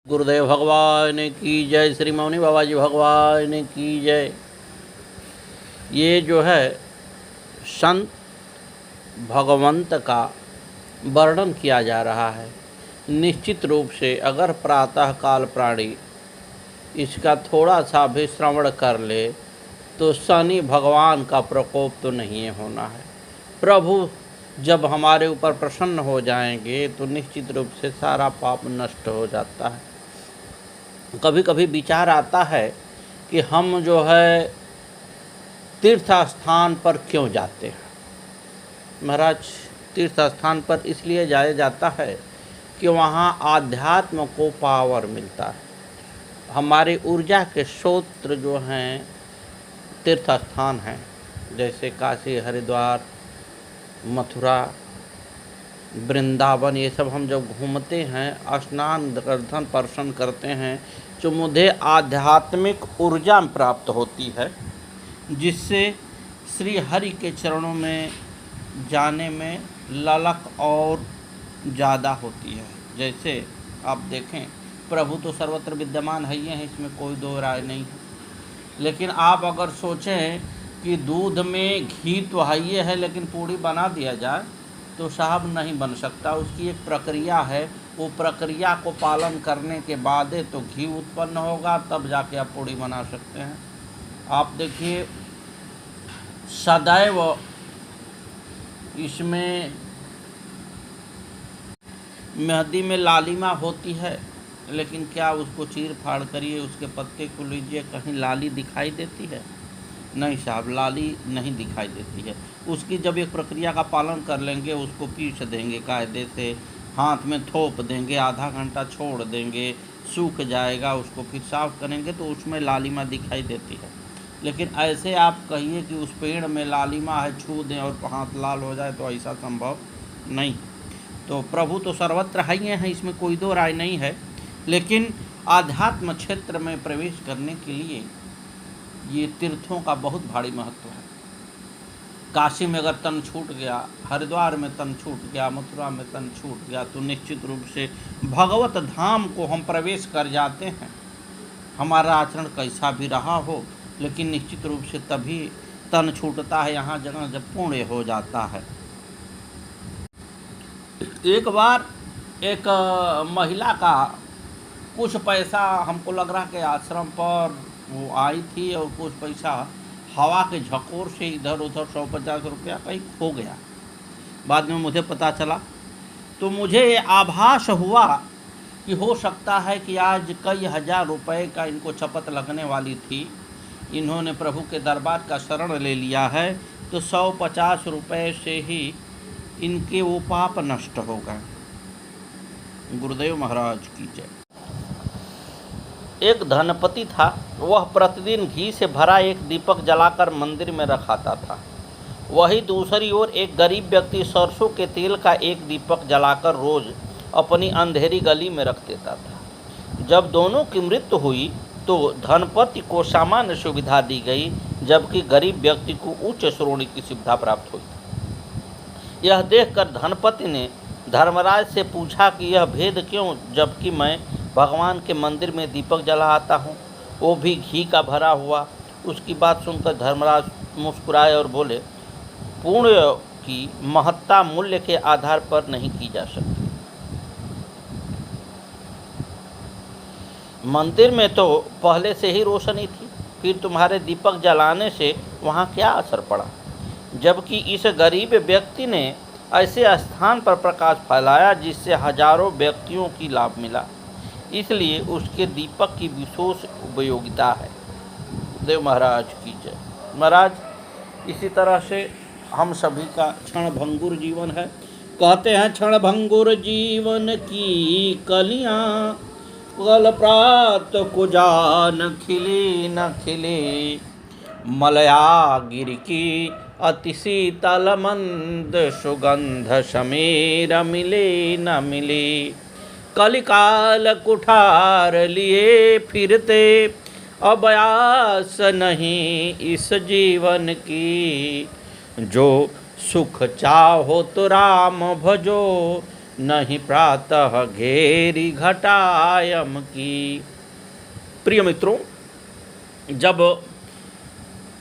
गुरुदेव भगवान की जय, श्री मौनी बाबा जी भगवान की जय। ये जो है संत भगवंत का वर्णन किया जा रहा है। निश्चित रूप से अगर प्रातः काल प्राणी इसका थोड़ा सा भी श्रवण कर ले तो शनि भगवान का प्रकोप तो नहीं होना है। प्रभु जब हमारे ऊपर प्रसन्न हो जाएंगे तो निश्चित रूप से सारा पाप नष्ट हो जाता है। कभी कभी विचार आता है कि हम जो है तीर्थ स्थान पर क्यों जाते हैं। महाराज, तीर्थ स्थान पर इसलिए जाया जाता है कि वहाँ आध्यात्म को पावर मिलता है। हमारी ऊर्जा के स्रोत जो हैं तीर्थ स्थान हैं, जैसे काशी, हरिद्वार, मथुरा, वृंदावन, ये सब हम जब घूमते हैं, स्नान दर्शन पर्शन करते हैं, तो मुझे आध्यात्मिक ऊर्जा प्राप्त होती है, जिससे श्री हरि के चरणों में जाने में ललक और ज़्यादा होती है। जैसे आप देखें, प्रभु तो सर्वत्र विद्यमान है ही है, इसमें कोई दो राय नहीं है। लेकिन आप अगर सोचें कि दूध में घी तो है लेकिन पूड़ी बना दिया जाए तो साहब नहीं बन सकता। उसकी एक प्रक्रिया है, वो प्रक्रिया को पालन करने के बाद तो घी उत्पन्न होगा, तब जाके आप पूड़ी बना सकते हैं। आप देखिए, सदैव इसमें मेहंदी में लालिमा होती है, लेकिन क्या उसको चीर फाड़ करिए, उसके पत्ते को लीजिए, कहीं लाली दिखाई देती है? नहीं साहब, लाली नहीं दिखाई देती है। उसकी जब एक प्रक्रिया का पालन कर लेंगे, उसको पीस देंगे कायदे से, हाथ में थोप देंगे, आधा घंटा छोड़ देंगे, सूख जाएगा, उसको फिर साफ करेंगे तो उसमें लालिमा दिखाई देती है। लेकिन ऐसे आप कहिए कि उस पेड़ में लालिमा है, छू दें और हाथ लाल हो जाए, तो ऐसा संभव नहीं। तो प्रभु तो सर्वत्र है ही है, इसमें कोई दो राय नहीं है। लेकिन आध्यात्म क्षेत्र में प्रवेश करने के लिए ये तीर्थों का बहुत भारी महत्व है। काशी में अगर तन छूट गया, हरिद्वार में तन छूट गया, मथुरा में तन छूट गया, तो निश्चित रूप से भगवत धाम को हम प्रवेश कर जाते हैं। हमारा आचरण कैसा भी रहा हो, लेकिन निश्चित रूप से तभी तन छूटता है यहाँ जगह जब पुण्य हो जाता है। एक बार एक महिला का कुछ पैसा, हमको लग रहा कि आश्रम पर वो आई थी, और कुछ पैसा हवा के झकोर से इधर उधर 150 रुपया कहीं खो गया। बाद में मुझे पता चला, तो मुझे ये आभास हुआ कि हो सकता है कि आज कई हजार रुपए का इनको चपत लगने वाली थी। इन्होंने प्रभु के दरबार का शरण ले लिया है, तो 150 रुपये से ही इनके वो पाप नष्ट हो गए। गुरुदेव महाराज की जय। एक धनपति था, वह प्रतिदिन घी से भरा एक दीपक जलाकर मंदिर में रखाता था। वही दूसरी ओर एक गरीब व्यक्ति सरसों के तेल का एक दीपक जलाकर रोज अपनी अंधेरी गली में रख देता था। जब दोनों की मृत्यु हुई तो धनपति को सामान्य सुविधा दी गई, जबकि गरीब व्यक्ति को उच्च श्रेणी की सुविधा प्राप्त हुई। यह देखकर धनपति ने धर्मराज से पूछा कि यह भेद क्यों, जबकि मैं भगवान के मंदिर में दीपक जलाता हूँ, वो भी घी का भरा हुआ। उसकी बात सुनकर धर्मराज मुस्कुराए और बोले, पुण्य की महत्ता मूल्य के आधार पर नहीं की जा सकती। मंदिर में तो पहले से ही रोशनी थी, फिर तुम्हारे दीपक जलाने से वहाँ क्या असर पड़ा? जबकि इस गरीब व्यक्ति ने ऐसे स्थान पर प्रकाश फैलाया जिससे हजारों व्यक्तियों की लाभ मिला, इसलिए उसके दीपक की विशेष उपयोगिता है। देव महाराज की जय। महाराज, इसी तरह से हम सभी का क्षणभंगुर जीवन है। कहते हैं, क्षणभंगुर जीवन की कलियां, कल प्रात को जान खिले न खिले, मलया गिर की अति शीतल मंद सुगंध समीर मिले न मिले, कलिकाल कुठार लिए फिरते, अब आस नहीं इस जीवन की, जो सुख चाहो तो राम भजो, नहीं प्रातः घेरी घटायम की। प्रिय मित्रों, जब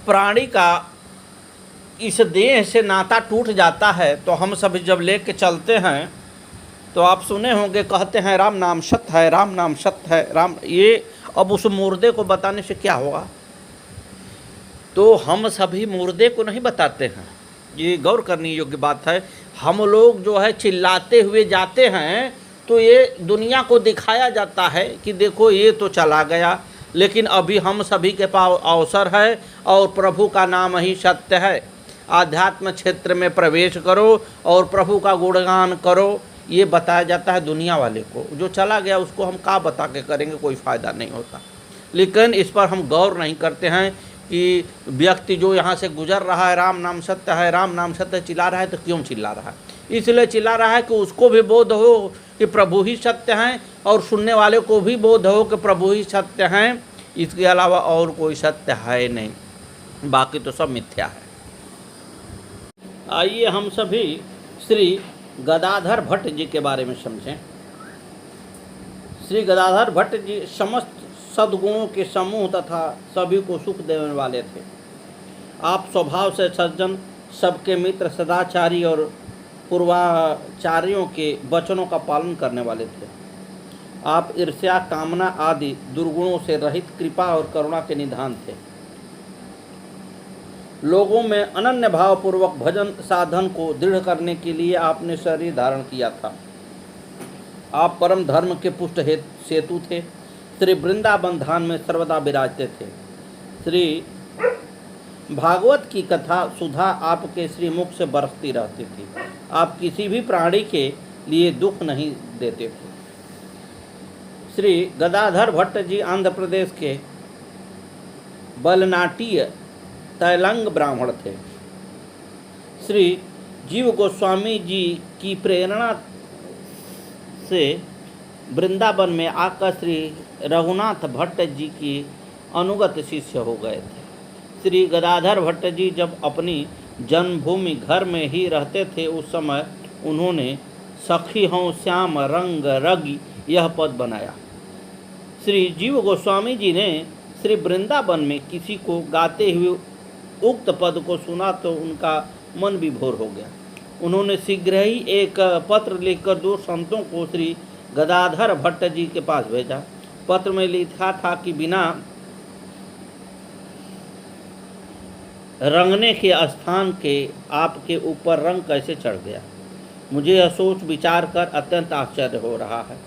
प्राणी का इस देह से नाता टूट जाता है तो हम सभी जब लेके चलते हैं तो आप सुने होंगे, कहते हैं राम नाम सत्य है, राम नाम सत्य है, राम। ये अब उस मुर्दे को बताने से क्या होगा? तो हम सभी मुर्दे को नहीं बताते हैं, ये गौर करने योग्य बात है। हम लोग जो है चिल्लाते हुए जाते हैं तो ये दुनिया को दिखाया जाता है कि देखो ये तो चला गया, लेकिन अभी हम सभी के पास अवसर है और प्रभु का नाम ही सत्य है। आध्यात्म क्षेत्र में प्रवेश करो और प्रभु का गुणगान करो, ये बताया जाता है दुनिया वाले को। जो चला गया उसको हम क्या बता के करेंगे, कोई फ़ायदा नहीं होता। लेकिन इस पर हम गौर नहीं करते हैं कि व्यक्ति जो यहाँ से गुजर रहा है, राम नाम सत्य है, राम नाम सत्य चिल्ला रहा है, तो क्यों चिल्ला रहा है? इसलिए चिल्ला रहा है कि उसको भी बोध हो कि प्रभु ही सत्य हैं और सुनने वाले को भी बोध हो कि प्रभु ही सत्य हैं, इसके अलावा और कोई सत्य है नहीं, बाकी तो सब मिथ्या है। आइए हम सभी श्री गदाधर भट्ट जी के बारे में समझें। श्री गदाधर भट्ट जी समस्त सद्गुणों के समूह तथा सभी को सुख देने वाले थे। आप स्वभाव से सज्जन, सबके मित्र, सदाचारी और पूर्वाचार्यों के वचनों का पालन करने वाले थे। आप ईर्ष्या, कामना आदि दुर्गुणों से रहित कृपा और करुणा के निधान थे। लोगों में अनन्य भाव पूर्वक भजन साधन को दृढ़ करने के लिए आपने शरीर धारण किया था। आप परम धर्म के पुष्ट सेतु थे। श्री वृंदावन धाम में सर्वदा विराजते थे। श्री भागवत की कथा सुधा आपके श्रीमुख से बरसती रहती थी। आप किसी भी प्राणी के लिए दुख नहीं देते थे। श्री गदाधर भट्ट जी आंध्र प्रदेश के बलनाटीय तैलंग ब्राह्मण थे। श्री जीव गोस्वामी जी की प्रेरणा से वृंदावन में आकर श्री रघुनाथ भट्ट जी की अनुगत शिष्य हो गए थे। श्री गदाधर भट्ट जी जब अपनी जन्मभूमि घर में ही रहते थे, उस समय उन्होंने सखी हों श्याम रंग रगी यह पद बनाया। श्री जीव गोस्वामी जी ने श्री वृंदावन में किसी को गाते हुए उक्त पद को सुना तो उनका मन विभोर हो गया। उन्होंने शीघ्र ही एक पत्र लिखकर 2 संतों को श्री गदाधर भट्ट जी के पास भेजा। पत्र में लिखा था कि बिना रंगने के स्थान के आपके ऊपर रंग कैसे चढ़ गया। मुझे यह सोच विचार कर अत्यंत आश्चर्य हो रहा है।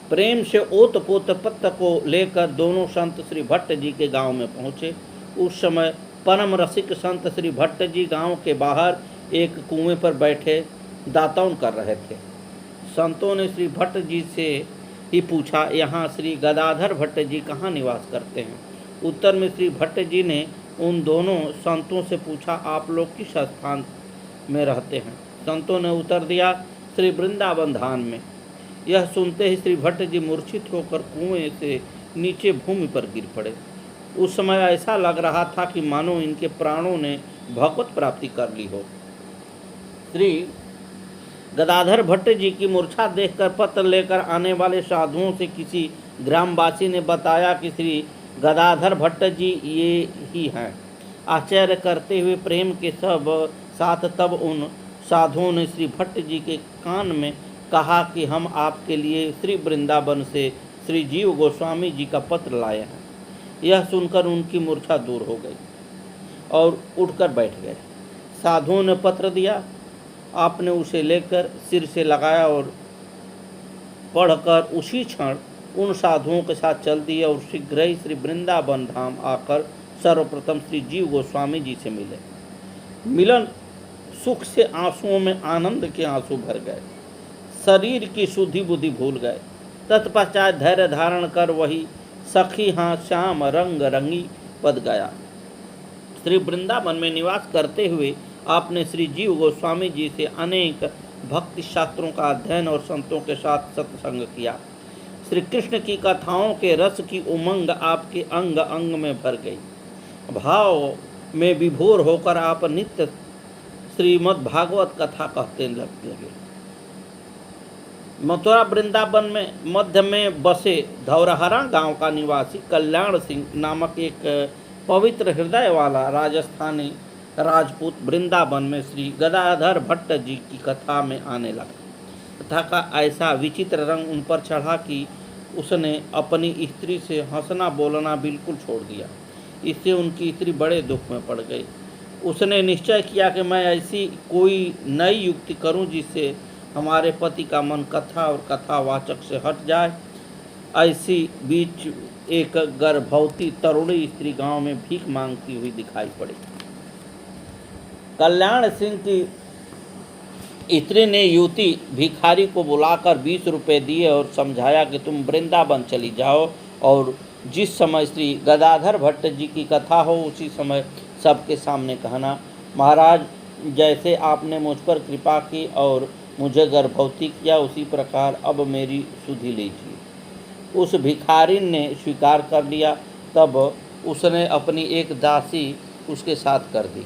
प्रेम से ओत पोत पत्र को लेकर दोनों संत श्री भट्ट जी के गांव में पहुँचे। उस समय परम रसिक संत श्री भट्ट जी गांव के बाहर एक कुएं पर बैठे दातून कर रहे थे। संतों ने श्री भट्ट जी से ही पूछा, यहाँ श्री गदाधर भट्ट जी कहाँ निवास करते हैं? उत्तर में श्री भट्ट जी ने उन दोनों संतों से पूछा, आप लोग किस स्थान में रहते हैं? संतों ने उत्तर दिया, श्री वृंदावन धाम में। यह सुनते ही श्री भट्ट जी मूर्छित होकर कुएं से नीचे भूमि पर गिर पड़े। उस समय ऐसा लग रहा था कि मानो इनके प्राणों ने भगवत प्राप्ति कर ली हो। श्री गदाधर भट्ट जी की मूर्छा देखकर पत्र लेकर आने वाले साधुओं से किसी ग्रामवासी ने बताया कि श्री गदाधर भट्ट जी ये ही हैं। आश्चर्य करते हुए प्रेम के सब साथ तब उन साधुओं ने श्री भट्ट जी के कान में कहा कि हम आपके लिए श्री वृंदावन से श्री जीव गोस्वामी जी का पत्र लाए हैं। यह सुनकर उनकी मूर्छा दूर हो गई और उठकर बैठ गए। साधुओं ने पत्र दिया, आपने उसे लेकर सिर से लगाया और पढ़कर उसी क्षण उन साधुओं के साथ चल दिए और शीघ्र ही श्री वृंदावन धाम आकर सर्वप्रथम श्री जीव गोस्वामी जी से मिले। मिलन सुख से आंसुओं में आनंद के आंसू भर गए। शरीर की शुद्धि बुद्धि भूल गए। तत्पश्चात धैर्य धारण कर वही सखी हाँ श्याम रंग रंगी पद गाया। श्री वृंदावन में निवास करते हुए आपने श्री जीव गोस्वामी जी से अनेक भक्ति शास्त्रों का अध्ययन और संतों के साथ सत्संग किया। श्री कृष्ण की कथाओं के रस की उमंग आपके अंग अंग में भर गई। भाव में विभोर होकर आप नित्य श्रीमद् भागवत कथा कहते लगे। मथुरा वृंदावन में मध्य में बसे धौरहरा गांव का निवासी कल्याण सिंह नामक एक पवित्र हृदय वाला राजस्थानी राजपूत वृंदावन में श्री गदाधर भट्ट जी की कथा में आने लगा। कथा का ऐसा विचित्र रंग उन पर चढ़ा कि उसने अपनी स्त्री से हंसना बोलना बिल्कुल छोड़ दिया। इससे उनकी स्त्री बड़े दुख में पड़ गई। उसने निश्चय किया कि मैं ऐसी कोई नई युक्ति करूं जिससे हमारे पति का मन कथा और कथावाचक से हट जाए। ऐसी बीच एक गर्भवती तरुणी स्त्री गांव में भीख मांगती हुई दिखाई पड़ी। कल्याण सिंह की स्त्री ने युवती भिखारी को बुलाकर 20 रुपये दिए और समझाया कि तुम वृंदावन चली जाओ और जिस समय श्री गदाधर भट्ट जी की कथा हो उसी समय सबके सामने कहना, महाराज जैसे आपने मुझ पर कृपा की और मुझे गर्भवती किया उसी प्रकार अब मेरी सुधि लीजिए। उस भिखारिन ने स्वीकार कर लिया। तब उसने अपनी एक दासी उसके साथ कर दी।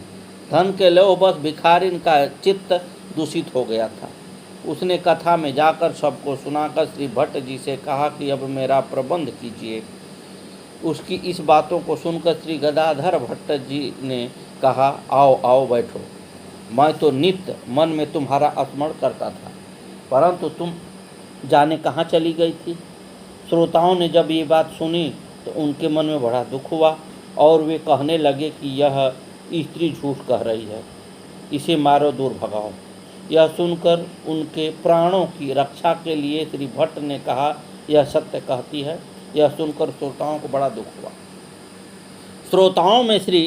धन के लोभ बस भिखारिन का चित्त दूषित हो गया था। उसने कथा में जाकर सबको सुनाकर श्री भट्ट जी से कहा कि अब मेरा प्रबंध कीजिए। उसकी इस बातों को सुनकर श्री गदाधर भट्ट जी ने कहा, आओ आओ बैठो। मैं तो नित्य मन में तुम्हारा स्मरण करता था, परंतु तुम जाने कहाँ चली गई थी। श्रोताओं ने जब ये बात सुनी तो उनके मन में बड़ा दुख हुआ और वे कहने लगे कि यह स्त्री झूठ कह रही है, इसे मारो दूर भगाओ। यह सुनकर उनके प्राणों की रक्षा के लिए श्री भट्ट ने कहा, यह सत्य कहती है। यह सुनकर श्रोताओं को बड़ा दुख हुआ। श्रोताओं में श्री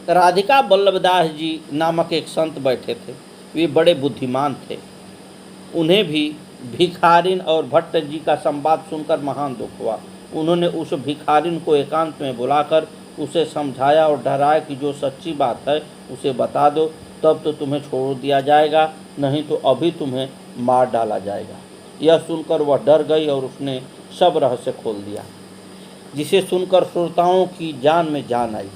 राधिका वल्लभदास जी नामक एक संत बैठे थे। वे बड़े बुद्धिमान थे। उन्हें भी भिखारिन और भट्ट जी का संवाद सुनकर महान दुख हुआ। उन्होंने उस भिखारिन को एकांत में बुलाकर उसे समझाया और डराया कि जो सच्ची बात है उसे बता दो, तब तो तुम्हें छोड़ दिया जाएगा, नहीं तो अभी तुम्हें मार डाला जाएगा। यह सुनकर वह डर गई और उसने सब रहस्य खोल दिया, जिसे सुनकर श्रोताओं की जान में जान आई।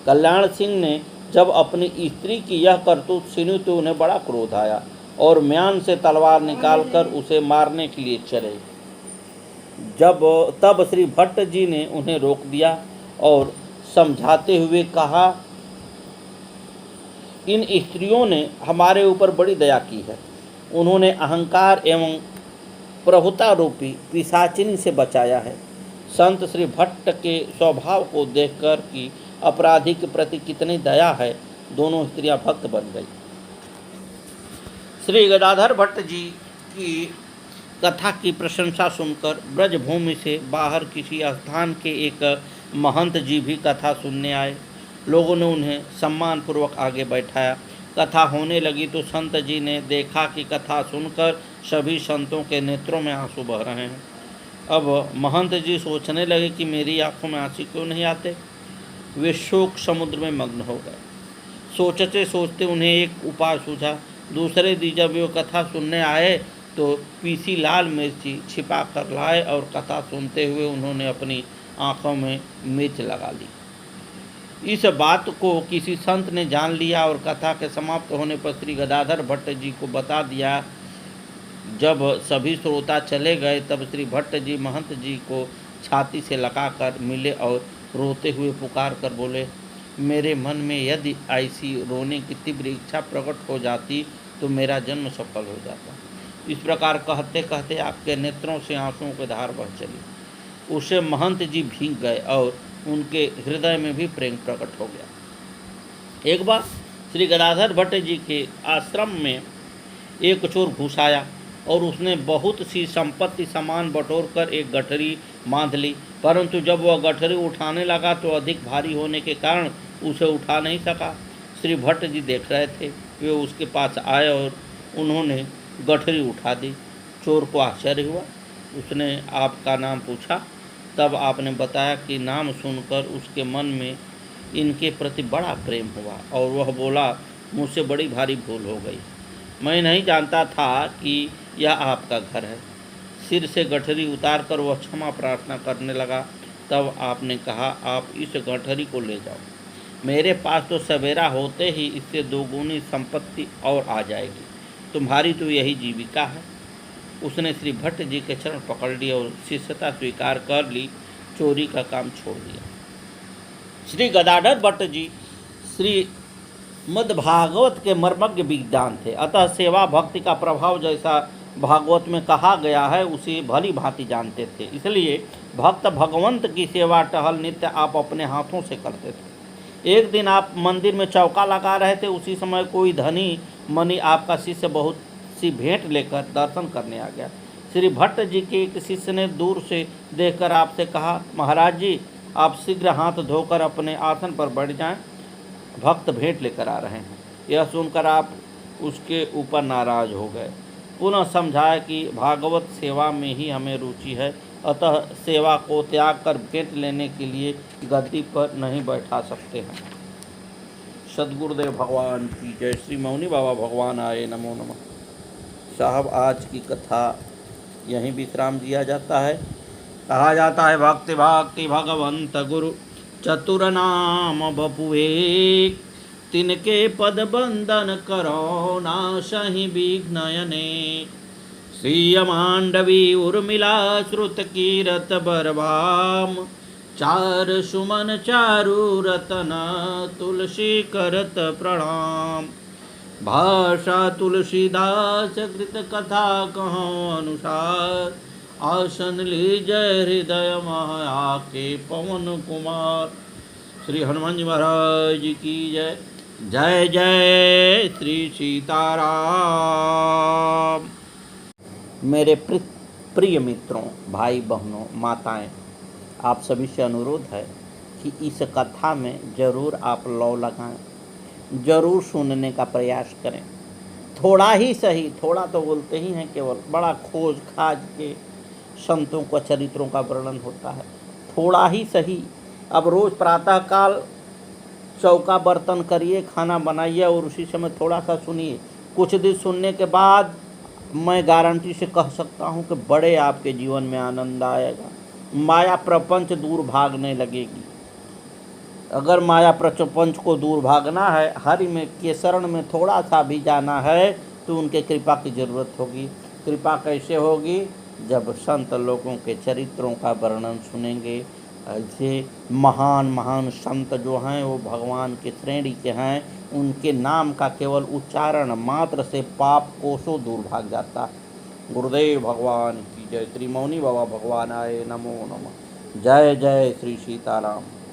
कल्याण सिंह ने जब अपनी स्त्री की यह करतूत सुनी तो उन्हें बड़ा क्रोध आया और म्यान से तलवार निकालकर उसे मारने के लिए चले। तब श्री भट्ट जी ने उन्हें रोक दिया और समझाते हुए कहा, इन स्त्रियों ने हमारे ऊपर बड़ी दया की है। उन्होंने अहंकार एवं प्रभुता रूपी पिशाचिनी से बचाया है। संत श्री भट्ट के स्वभाव को देखकर कि अपराधी के प्रति कितनी दया है, दोनों स्त्रियां भक्त बन गई। श्री गदाधर भट्ट जी की कथा की प्रशंसा सुनकर ब्रजभूमि से बाहर किसी स्थान के एक महंत जी भी कथा सुनने आए। लोगों ने उन्हें सम्मानपूर्वक आगे बैठाया। कथा होने लगी तो संत जी ने देखा कि कथा सुनकर सभी संतों के नेत्रों में आंसू बह रहे हैं। अब महंत जी सोचने लगे कि मेरी आंखों में आंसू क्यों नहीं आते। वे शोक समुद्र में मग्न हो गए। सोचते सोचते उन्हें एक उपाय सूझा। दूसरे दिन जब वे कथा सुनने आए तो पीसी लाल मिर्ची छिपा कर लाए और कथा सुनते हुए उन्होंने अपनी आंखों में मिर्च लगा ली। इस बात को किसी संत ने जान लिया और कथा के समाप्त होने पर श्री गदाधर भट्ट जी को बता दिया। जब सभी श्रोता चले गए तब श्री भट्ट जी महंत जी को छाती से लगाकर मिले और रोते हुए पुकार कर बोले, मेरे मन में यदि ऐसी रोने की तीव्र इच्छा प्रकट हो जाती तो मेरा जन्म सफल हो जाता। इस प्रकार कहते कहते आपके नेत्रों से आंसुओं की धार बह चली। उससे महंत जी भीग गए और उनके हृदय में भी प्रेम प्रकट हो गया। एक बार श्री गदाधर भट्ट जी के आश्रम में एक चोर घुस आया और उसने बहुत सी संपत्ति सामान बटोर कर एक गठरी बांध ली, परंतु जब वह गठरी उठाने लगा तो अधिक भारी होने के कारण उसे उठा नहीं सका। श्री भट्ट जी देख रहे थे। वे उसके पास आए और उन्होंने गठरी उठा दी। चोर को आश्चर्य हुआ। उसने आपका नाम पूछा। तब आपने बताया कि नाम सुनकर उसके मन में इनके प्रति बड़ा प्रेम हुआ और वह बोला, मुझसे बड़ी भारी भूल हो गई। मैं नहीं जानता था कि यह आपका घर है। सिर से गठरी उतारकर वह क्षमा प्रार्थना करने लगा। तब आपने कहा, आप इस गठरी को ले जाओ। मेरे पास तो सवेरा होते ही इससे दोगुनी संपत्ति और आ जाएगी। तुम्हारी तो यही जीविका है। उसने श्री भट्ट जी के चरण पकड़ लिए और शिष्यता स्वीकार कर ली, चोरी का काम छोड़ दिया। श्री गदाधर भट्ट जी श्री मद्भागवत के मर्मज्ञ विद्वान थे, अतः सेवा भक्ति का प्रभाव जैसा भागवत में कहा गया है उसे भली भांति जानते थे। इसलिए भक्त भगवंत की सेवा टहल नित्य आप अपने हाथों से करते थे। एक दिन आप मंदिर में चौका लगा रहे थे, उसी समय कोई धनी मनी आपका शिष्य बहुत सी भेंट लेकर दर्शन करने आ गया। श्री भट्ट जी के एक शिष्य ने दूर से देखकर आपसे कहा, महाराज जी आप शीघ्र हाथ धोकर अपने आसन पर बैठ जाएं, भक्त भेंट लेकर आ रहे हैं। यह सुनकर आप उसके ऊपर नाराज हो गए। पुनः समझाया कि भागवत सेवा में ही हमें रुचि है, अतः सेवा को त्याग कर भेंट लेने के लिए गद्दी पर नहीं बैठा सकते हैं। सद्गुरुदेव भगवान की जय। श्री मौनी बाबा भगवान आए, नमो नमः। साहब आज की कथा यहीं विश्राम दिया जाता है। कहा जाता है भक्ति भक्ति भगवंत गुरु चतुर नाम बपुए, तिनके पद बंदन करो नाशहि विघ्नयने। श्रीय मांडवी उर्मिला श्रुत कीरत बरभाम, चार सुमन चारु रतन तुलसी करत प्रणाम। भाषा तुलसीदास कृत कथा कहो अनुसार, आसन लीजय हृदय महा के पवन कुमार। श्री हनुमान जी महाराज की जय। जय जय श्री सीताराम। मेरे प्रिय मित्रों, भाई बहनों, माताएं, आप सभी से अनुरोध है कि इस कथा में ज़रूर आप लौ लगाएं, ज़रूर सुनने का प्रयास करें। थोड़ा ही सही, थोड़ा तो बोलते ही हैं केवल, बड़ा खोज खाज के संतों का चरित्रों का वर्णन होता है। थोड़ा ही सही। अब रोज़ प्रातःकाल चौका बर्तन करिए, खाना बनाइए और उसी समय थोड़ा सा सुनिए। कुछ दिन सुनने के बाद मैं गारंटी से कह सकता हूँ कि बड़े आपके जीवन में आनंद आएगा। माया प्रपंच दूर भागने लगेगी। अगर माया प्रपंच को दूर भागना है, हरि में के शरण में थोड़ा सा भी जाना है, तो उनके कृपा की ज़रूरत होगी। कृपा कैसे होगी? जब संत लोगों के चरित्रों का वर्णन सुनेंगे। ऐसे महान महान संत जो हैं वो भगवान के श्रेणी के हैं, उनके नाम का केवल उच्चारण मात्र से पाप कोसों दूर भाग जाता है। गुरुदेव भगवान की जय। श्री मौनी बाबा भगवान आए, नमो नमः। जय जय श्री सीताराम।